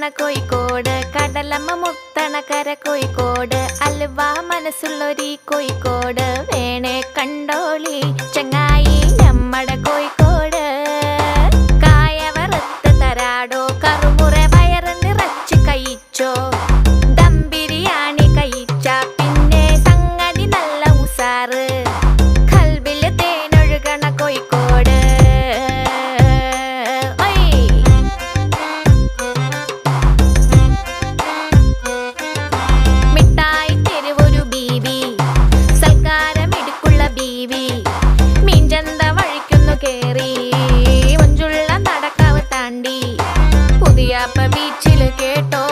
കോഴിക്കോട്, കടലമ്മ മുത്തണ കര കോഴിക്കോട്, അലുവ മനസ്സുള്ളൊരീ കോഴിക്കോട്, വേണേ കണ്ടോളി ചങ്ങായി നമ്മടെ കോഴിക്കോട്. കായ വറുത്ത് തരാടോ, കറുമുറ വയറ് നിറച്ച് കഴിച്ചോ, ദം ബിരിയാണി കഴിച്ച പിന്നെ സംഗതി നല്ല ഉസാറ്, കൽബില് തേനൊഴുകണ കോഴിക്കോട്. ബീച്ചില് കേട്ടോ